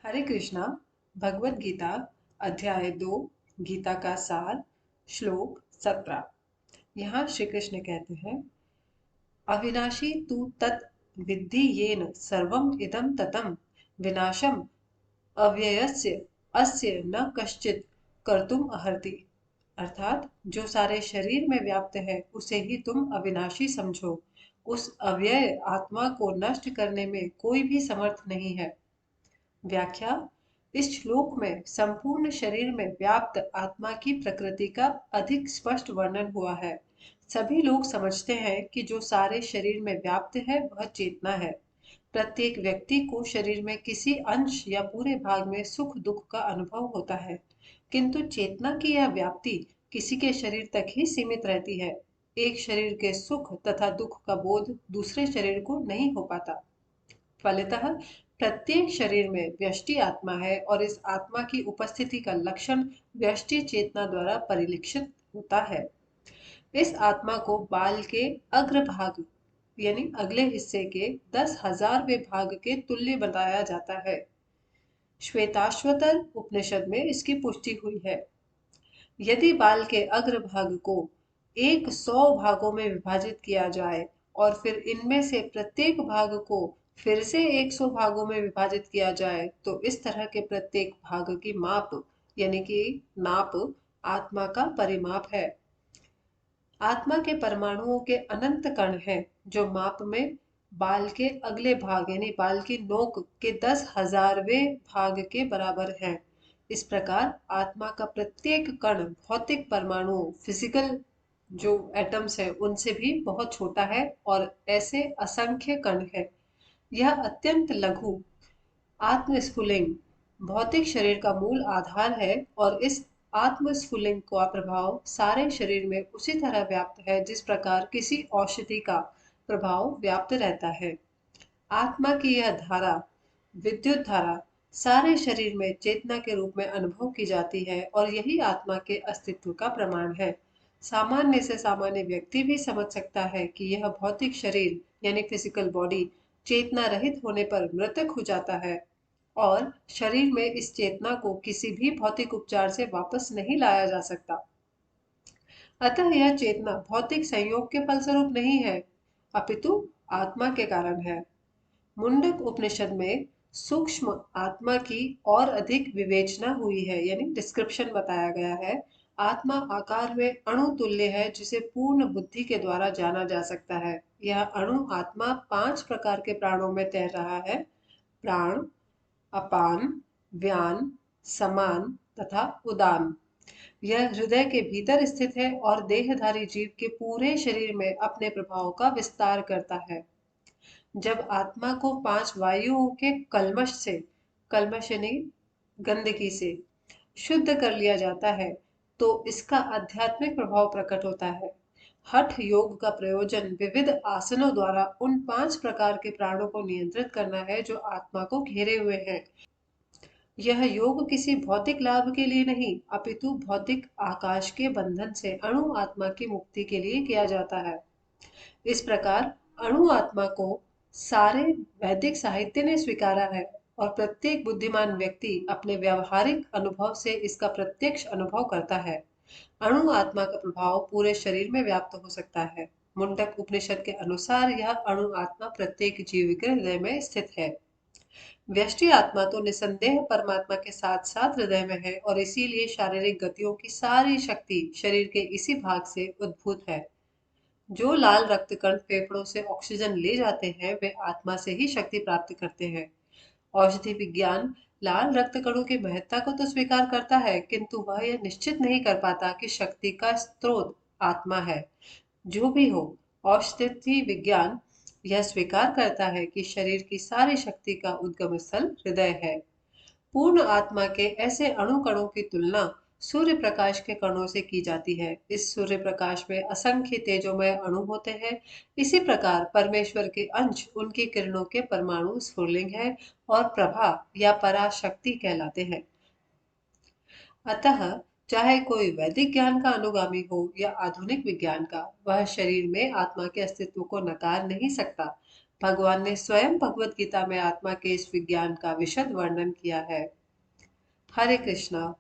हरे कृष्णा। भगवत गीता अध्याय 2 गीता का सार श्लोक 17। यहाँ श्री कृष्ण कहते हैं, अविनाशी तु तत् विद्धि येन सर्वम इदं ततम विनाशम अव्ययस्य अस्य न कश्चित कर्तुम अर्हति। अर्थात जो सारे शरीर में व्याप्त है उसे ही तुम अविनाशी समझो। उस अव्यय आत्मा को नष्ट करने में कोई भी समर्थ नहीं है। व्याख्या। इस श्लोक में संपूर्ण शरीर में व्याप्त आत्मा की प्रकृति का अधिक स्पष्ट वर्णन हुआ है। सभी लोग समझते हैं कि जो सारे शरीर में व्याप्त है वह चेतना है। प्रत्येक व्यक्ति को शरीर में किसी अंश या पूरे भाग में सुख दुख का अनुभव होता है, किंतु चेतना की यह व्याप्ति किसी के शरीर तक ही सीमित रहती है। एक शरीर के सुख तथा दुख का बोध दूसरे शरीर को नहीं हो पाता। फलतः प्रत्येक शरीर में व्यष्टि आत्मा है और इस आत्मा की उपस्थिति का लक्षण व्यष्टि चेतना द्वारा परिलक्षित होता है। इस आत्मा को बाल के अग्रभाग यानी अगले हिस्से के 10,000वें भाग के तुल्य बताया जाता है। श्वेताश्वतर उपनिषद में इसकी पुष्टि हुई है। यदि बाल के अग्रभाग को 100 भागों में विभाजित किया जाए और फिर इनमें से प्रत्येक भाग को फिर से 100 भागों में विभाजित किया जाए तो इस तरह के प्रत्येक भाग की माप यानी कि नाप आत्मा का परिमाप है। आत्मा के परमाणुओं के अनंत कण हैं जो माप में बाल के अगले भाग यानी बाल की नोक के 10,000वें भाग के बराबर है। इस प्रकार आत्मा का प्रत्येक कण भौतिक परमाणुओं फिजिकल जो एटम्स है उनसे भी बहुत छोटा है और ऐसे असंख्य कण है। यह अत्यंत लघु आत्मस्फुलिंग भौतिक शरीर का मूल आधार है और इस आत्मस्फुलिंग का प्रभाव सारे शरीर में उसी तरह व्याप्त है जिस प्रकार किसी औषधि का प्रभाव व्याप्त रहता है। आत्मा की यह धारा विद्युत धारा सारे शरीर में चेतना के रूप में अनुभव की जाती है और यही आत्मा के अस्तित्व का प्रमाण है। सामान्य से सामान्य व्यक्ति भी समझ सकता है कि यह भौतिक शरीर यानी फिजिकल बॉडी चेतना रहित होने पर मृतक हो जाता है और शरीर में इस चेतना को किसी भी भौतिक उपचार से वापस नहीं लाया जा सकता। अतः यह चेतना भौतिक संयोग के फलस्वरूप नहीं है, अपितु आत्मा के कारण है। मुंडक उपनिषद में सूक्ष्म आत्मा की और अधिक विवेचना हुई है यानी डिस्क्रिप्शन बताया गया है। आत्मा आकार में अणु तुल्य है जिसे पूर्ण बुद्धि के द्वारा जाना जा सकता है। यह अणु आत्मा 5 प्रकार के प्राणों में तैर रहा है। प्राण, अपान, व्यान, समान तथा उदान। यह हृदय के भीतर स्थित है और देहधारी जीव के पूरे शरीर में अपने प्रभाव का विस्तार करता है। जब आत्मा को 5 वायुओं के कल्मश से कल्मश यानी गंदगी से शुद्ध कर लिया जाता है तो इसका आध्यात्मिक प्रभाव प्रकट होता है। हठ योग का प्रयोजन विविध आसनों द्वारा उन 5 प्रकार के प्राणों को नियंत्रित करना है जो आत्मा को घेरे हुए हैं। यह योग किसी भौतिक लाभ के लिए नहीं अपितु भौतिक आकाश के बंधन से अणु आत्मा की मुक्ति के लिए किया जाता है। इस प्रकार अणु आत्मा को सारे वैदिक साहित्य ने स्वीकारा है और प्रत्येक बुद्धिमान व्यक्ति अपने व्यावहारिक अनुभव से इसका प्रत्यक्ष अनुभव करता है। अणु आत्मा का प्रभाव पूरे शरीर में व्याप्त हो सकता है। मुंडक उपनिषद के अनुसार यह अणु आत्मा प्रत्येक जीव के हृदय में स्थित है। व्यष्टि आत्मा तो निसंदेह परमात्मा के साथ साथ हृदय में है और इसीलिए शारीरिक गतियों की सारी शक्ति शरीर के इसी भाग से उद्भूत है। जो लाल रक्त कण फेफड़ों से ऑक्सीजन ले जाते हैं वे आत्मा से ही शक्ति प्राप्त करते हैं। औषधि विज्ञान लाल रक्त कणों की महत्ता को तो स्वीकार करता है किंतु वह यह निश्चित नहीं कर पाता कि शक्ति का स्रोत आत्मा है। जो भी हो, औषधि विज्ञान यह स्वीकार करता है कि शरीर की सारी शक्ति का उद्गम स्थल हृदय है। पूर्ण आत्मा के ऐसे अणु कणों की तुलना सूर्य प्रकाश के कणों से की जाती है। इस सूर्य प्रकाश में असंख्य तेजोमय अणु होते हैं। इसी प्रकार परमेश्वर के अंश उनकी किरणों के परमाणु स्फुलिंग है और प्रभा या पराशक्ति कहलाते हैं। अतः चाहे कोई वैदिक ज्ञान का अनुगामी हो या आधुनिक विज्ञान का, वह शरीर में आत्मा के अस्तित्व को नकार नहीं सकता। भगवान ने स्वयं भगवत गीता में आत्मा के इस विज्ञान का विशद वर्णन किया है। हरे कृष्णा।